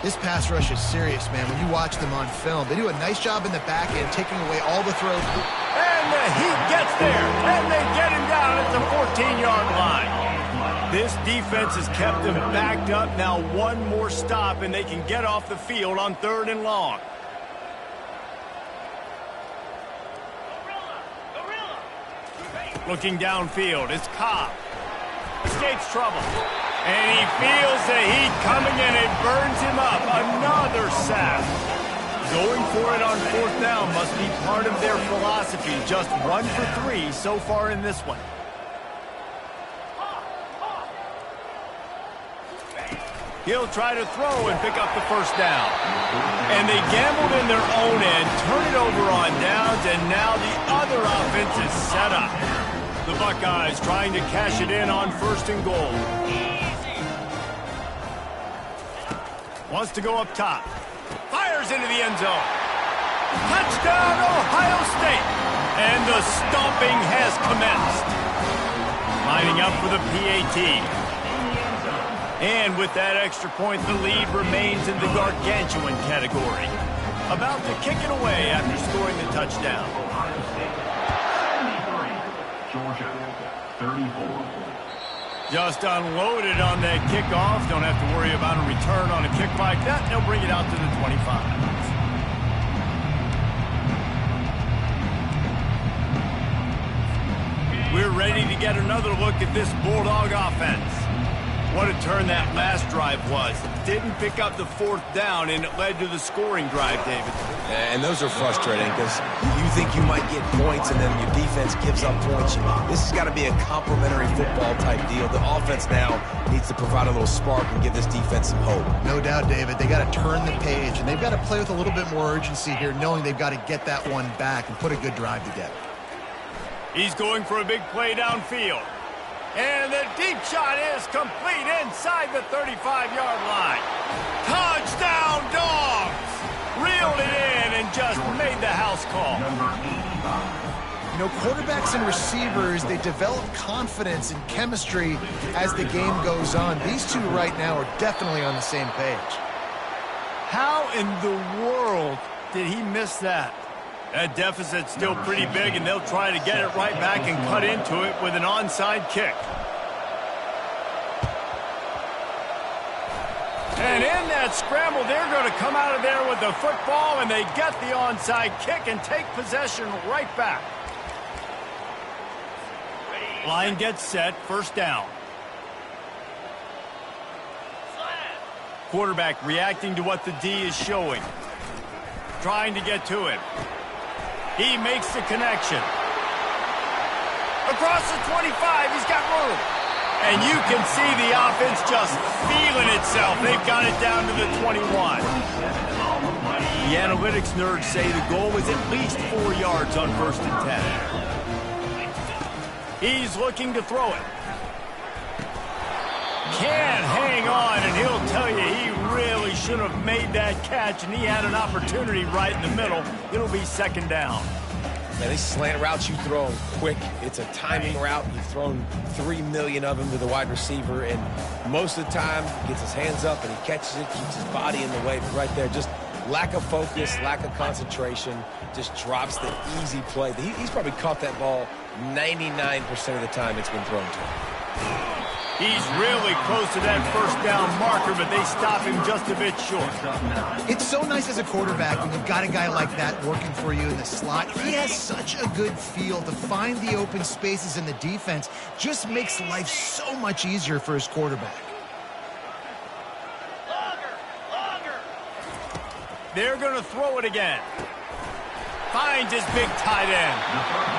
This pass rush is serious, man. When you watch them on film, they do a nice job in the back end, taking away all the throws. And the Heat gets there, and they get him down at the 14-yard line. This defense has kept them backed up. Now one more stop, and they can get off the field on third and long. Looking downfield, it's Cobb. Escapes trouble. And he feels the heat coming in. It burns him up. Another sack. Going for it on fourth down must be part of their philosophy. Just 1 for 3 so far in this one. He'll try to throw and pick up the first down. And they gambled in their own end, turn it over on downs, and now the other offense is set up. The Buckeyes trying to cash it in on first and goal. Wants to go up top. Fires into the end zone. Touchdown, Ohio State. And the stomping has commenced. Lining up for the PAT. And with that extra point, the lead remains in the gargantuan category. About to kick it away after scoring the touchdown. Georgia, 34. Just unloaded on that kickoff. Don't have to worry about a return on a kick like that. They'll bring it out to the 25. We're ready to get another look at this Bulldog offense. What a turn that last drive was. Didn't pick up the fourth down, and it led to the scoring drive, David. And those are frustrating because you think you might get points, and then your defense gives up points. This has got to be a complementary football type deal. The offense now needs to provide a little spark and give this defense some hope. No doubt, David. They got to turn the page, and they've got to play with a little bit more urgency here, knowing they've got to get that one back and put a good drive together. He's going for a big play downfield. And the deep shot is complete inside the 35-yard line. Touchdown, Dogs! Reeled it in and just made the house call. You know, quarterbacks and receivers, they develop confidence and chemistry as the game goes on. These two right now are definitely on the same page. How in the world did he miss that? That deficit's still pretty big, and they'll try to get it right back and cut into it with an onside kick. And in that scramble, they're going to come out of there with the football, and they get the onside kick and take possession right back. Line gets set, first down. Quarterback reacting to what the D is showing. Trying to get to him. He makes the connection. Across the 25, he's got room. And you can see the offense just feeling itself. They've got it down to the 21. The analytics nerds say the goal is at least 4 yards on 1st and 10. He's looking to throw it. Can't hang on, and he'll tell you he really should have made that catch, and he had an opportunity right in the middle. It'll be 2nd down. Man, these slant routes you throw them quick. It's a timing route. You've thrown 3 million of them to the wide receiver, and most of the time he gets his hands up and he catches it, keeps his body in the way. But right there, just lack of focus, lack of concentration, just drops the easy play. He's probably caught that ball 99% of the time it's been thrown to him. He's really close to that 1st down marker, but they stop him just a bit short. It's so nice as a quarterback when you've got a guy like that working for you in the slot. He has such a good feel to find the open spaces in the defense. Just makes life so much easier for his quarterback. Longer. They're going to throw it again. Finds his big tight end.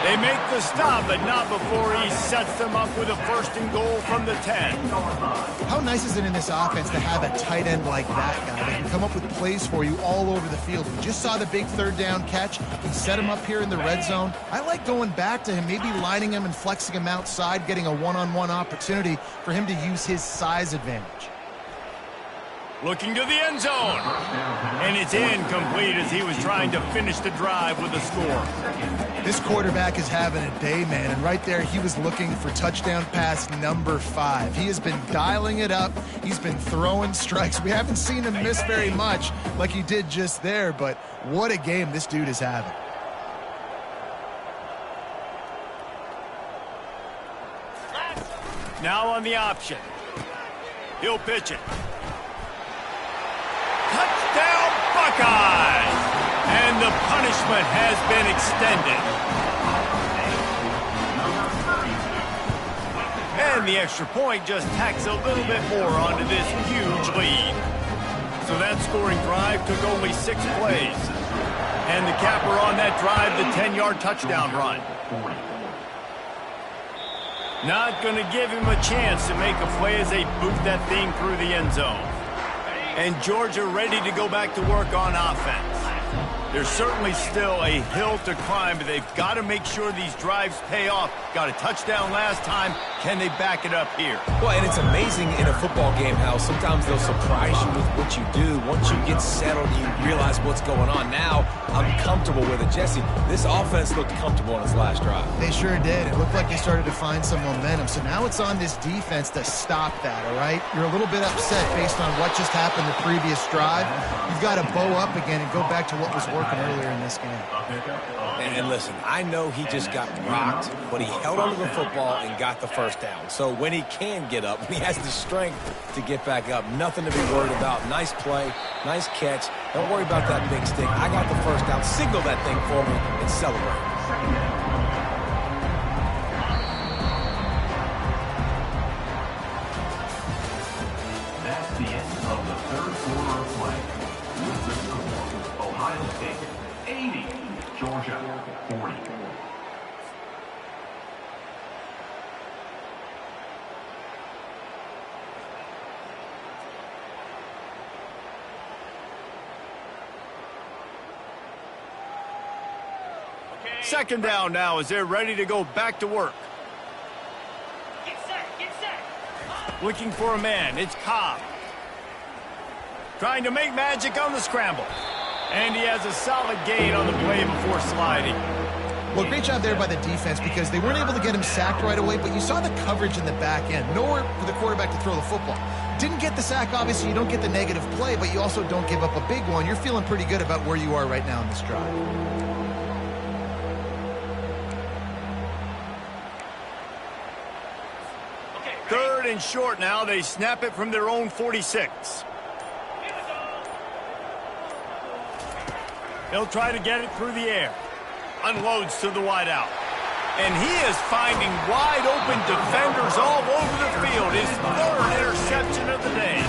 They make the stop, but not before he sets them up with a 1st and goal from the 10. How nice is it in this offense to have a tight end like that guy that can come up with plays for you all over the field? We just saw the big 3rd down catch. He set him up here in the red zone. I like going back to him, maybe lining him and flexing him outside, getting a one-on-one opportunity for him to use his size advantage. Looking to the end zone. And it's incomplete as he was trying to finish the drive with a score. This quarterback is having a day, man, and right there he was looking for touchdown pass number 5. He has been dialing it up. He's been throwing strikes. We haven't seen him miss very much like he did just there, but what a game this dude is having. Now on the option. He'll pitch it. Touchdown, Buckeyes! And the punishment has been extended. And the extra point just tacks a little bit more onto this huge lead. So that scoring drive took only 6 plays. And the capper on that drive, the 10-yard touchdown run. Not going to give him a chance to make a play as they boot that thing through the end zone. And Georgia ready to go back to work on offense. There's certainly still a hill to climb, but they've got to make sure these drives pay off. Got a touchdown last time. Can they back it up here? Well, and it's amazing in a football game how sometimes they'll surprise you with what you do. Once you get settled, you realize what's going on. Now, I'm comfortable with it. Jesse, this offense looked comfortable on his last drive. They sure did. It looked like they started to find some momentum. So now it's on this defense to stop that, all right? You're a little bit upset based on what just happened the previous drive. You've got to bow up again and go back to what was working earlier in this game. And listen, I know he just got rocked, but he held onto the football and got the 1st down. So when he can get up, when he has the strength to get back up, nothing to be worried about. Nice play, nice catch. Don't worry about that big stick. I got the 1st down. Signal that thing for me and celebrate. That's the end of the 3rd quarter of play. With the score, Ohio State 80, Georgia 40. Second down now as they're ready to go back to work. Get set. Looking for a man. It's Cobb. Trying to make magic on the scramble. And he has a solid gain on the play before sliding. Well, great job there by the defense because they weren't able to get him sacked right away, but you saw the coverage in the back end. Nowhere for the quarterback to throw the football. Didn't get the sack, obviously. You don't get the negative play, but you also don't give up a big one. You're feeling pretty good about where you are right now in this drive. Third and short now. They snap it from their own 46. They'll try to get it through the air. Unloads to the wideout. And he is finding wide open defenders all over the field. His 3rd interception of the day.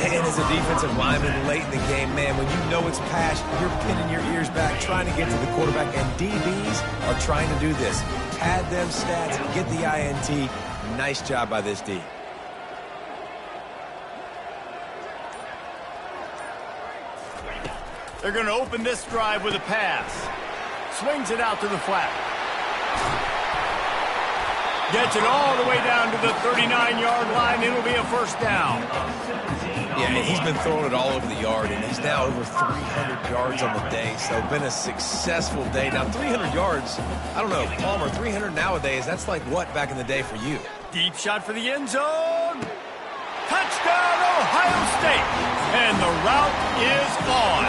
And as a defensive lineman late in the game, man, when you know it's pass, you're pinning your ears back, trying to get to the quarterback. And DBs are trying to do this. Pad them stats, get the INT. Nice job by this D. They're going to open this drive with a pass. Swings it out to the flat. Gets it all the way down to the 39-yard line. It'll be a first down. Yeah, and he's been throwing it all over the yard, and he's now over 300 yards on the day, so been a successful day. Now, 300 yards, I don't know, Palmer, 300 nowadays, that's like what back in the day for you? Deep shot for the end zone. Touchdown, Ohio State. And the route is on.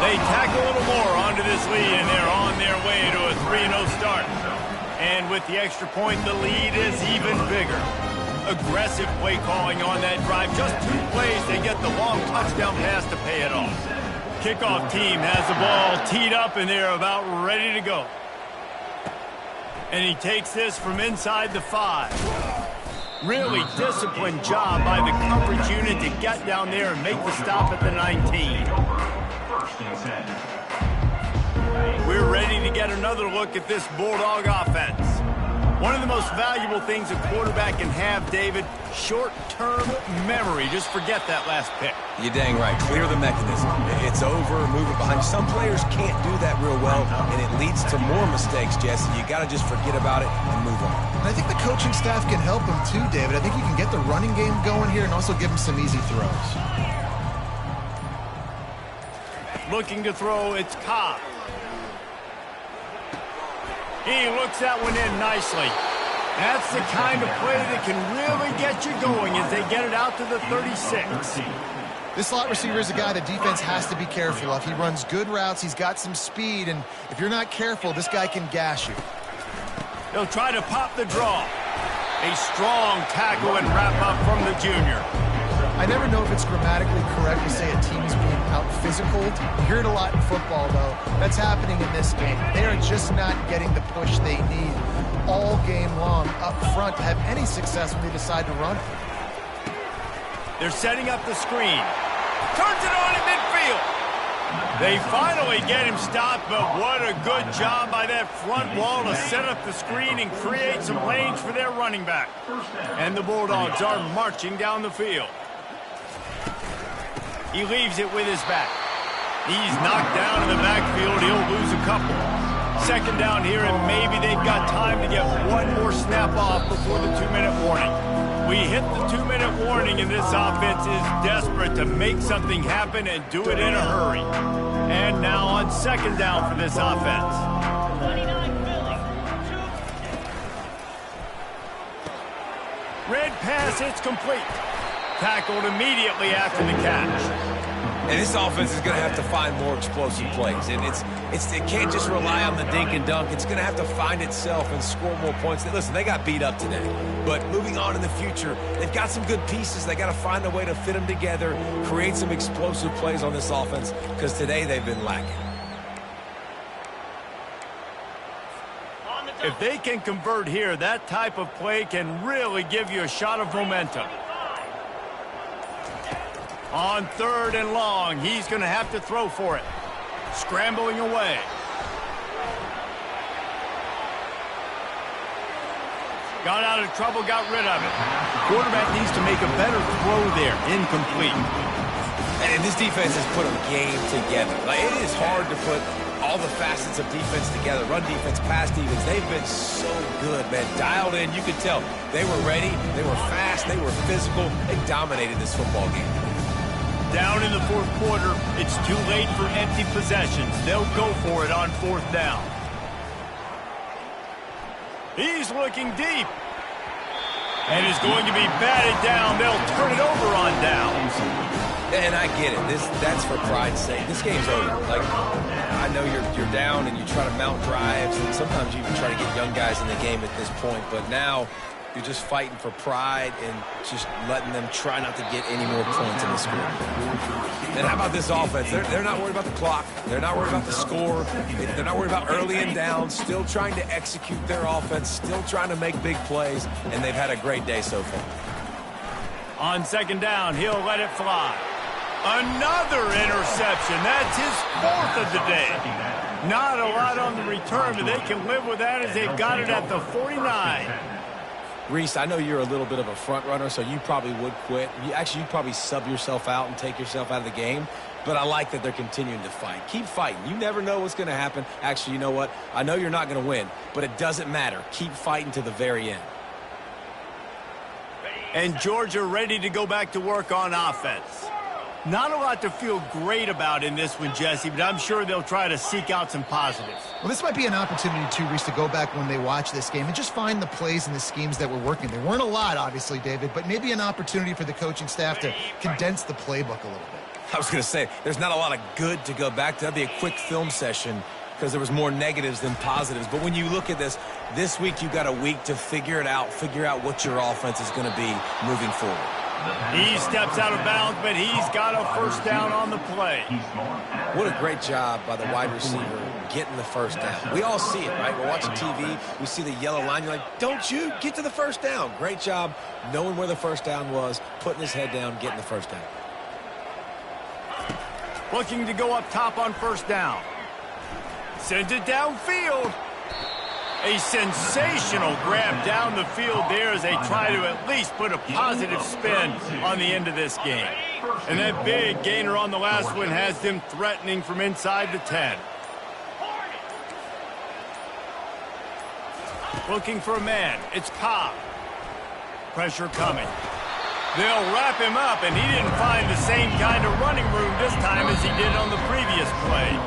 They tack a little more onto this lead, and they're on their way to a 3-0 start. And with the extra point, the lead is even bigger. Aggressive play calling on that drive. Just 2 plays, they get the long touchdown pass to pay it off. Kickoff team has the ball teed up, and they're about ready to go. And he takes this from inside the 5. Really disciplined job by the coverage unit to get down there and make the stop at the 19. We're ready to get another look at this Bulldog offense. One of the most valuable things a quarterback can have, David, short-term memory. Just forget that last pick. You're dang right. Clear the mechanism. It's over, move it behind. Some players can't do that real well, and it leads to more mistakes, Jesse. You got to just forget about it and move on. And I think the coaching staff can help him too, David. I think he can get the running game going here and also give him some easy throws. Looking to throw, it's Cobb. He looks that one in nicely. That's the kind of play that can really get you going as they get it out to the 36. This slot receiver is a guy the defense has to be careful of. He runs good routes. He's got some speed, and if you're not careful, this guy can gash you. They'll try to pop the draw. A strong tackle and wrap up from the junior. I never know if it's grammatically correct to say a team is being out-physicaled. You hear it a lot in football, though. That's happening in this game. They are just not getting the push they need all game long up front to have any success when they decide to run it. They're setting up the screen. Turns it on in midfield. They finally get him stopped, but what a good job by that front wall to set up the screen and create some lanes for their running back. And the Bulldogs are marching down the field. He leaves it with his back. He's knocked down in the backfield. He'll lose a couple. Second down here, and maybe they've got time to get one more snap off before the 2-minute warning. We hit the 2-minute warning, and this offense is desperate to make something happen and do it in a hurry. And now on second down for this offense. 29 Philly. Red pass, it's complete. Tackled immediately after the catch. And this offense is going to have to find more explosive plays. And it can't just rely on the dink and dunk. It's going to have to find itself and score more points. Listen, they got beat up today. But moving on in the future, they've got some good pieces. They got to find a way to fit them together, create some explosive plays on this offense, because today they've been lacking. If they can convert here, that type of play can really give you a shot of momentum. On third and long, he's going to have to throw for it. Scrambling away. Got out of trouble, got rid of it. Quarterback needs to make a better throw there. Incomplete. And this defense has put a game together. Like, it is hard to put all the facets of defense together. Run defense, pass defense. They've been so good, man. Dialed in. You could tell they were ready. They were fast. They were physical. They dominated this football game. Down in the fourth quarter, it's too late for empty possessions. They'll go for it on fourth down. He's looking deep. And is going to be batted down. They'll turn it over on downs. And I get it. That's for pride's sake. This game's over. Like, I know you're down and you try to mount drives, and sometimes you even try to get young guys in the game at this point. But now you're just fighting for pride and just letting them try not to get any more points in the score. And how about this offense? They're not worried about the clock. They're not worried about the score. They're not worried about early and down. Still trying to execute their offense. Still trying to make big plays. And they've had a great day so far. On second down, he'll let it fly. Another interception. That's his fourth of the day. Not a lot on the return, but they can live with that as they've got it at the 49. Reese, I know you're a little bit of a front runner, so you probably would quit. You'd probably sub yourself out and take yourself out of the game. but I like that they're continuing to fight. Keep fighting. You never know what's going to happen. Actually, you know what? I know you're not going to win, but it doesn't matter. Keep fighting to the very end. And Georgia ready to go back to work on offense. Not a lot to feel great about in this one, Jesse, but I'm sure they'll try to seek out some positives. Well, this might be an opportunity, too, Reese, to go back when they watch this game and just find the plays and the schemes that were working. There weren't a lot, obviously, David, but maybe an opportunity for the coaching staff to condense the playbook a little bit. I was going to say, there's not a lot of good to go back to. That'd be a quick film session because there was more negatives than positives. But when you look at this week you've got a week to figure it out, figure out what your offense is going to be moving forward. He steps out of bounds, but he's got a first down on the play. What a great job by the wide receiver getting the first down. We all see it, right? We're watching TV. We see the yellow line. You're like, don't you get to the first down. Great job knowing where the first down was, putting his head down, getting the first down. Looking to go up top on first down. Sends it downfield. A sensational grab down the field there as they try to at least put a positive spin on the end of this game. And that big gainer on the last one has them threatening from inside the 10. Looking for a man. It's Cobb. Pressure coming. They'll wrap him up, and he didn't find the same kind of running room this time as he did on the previous play.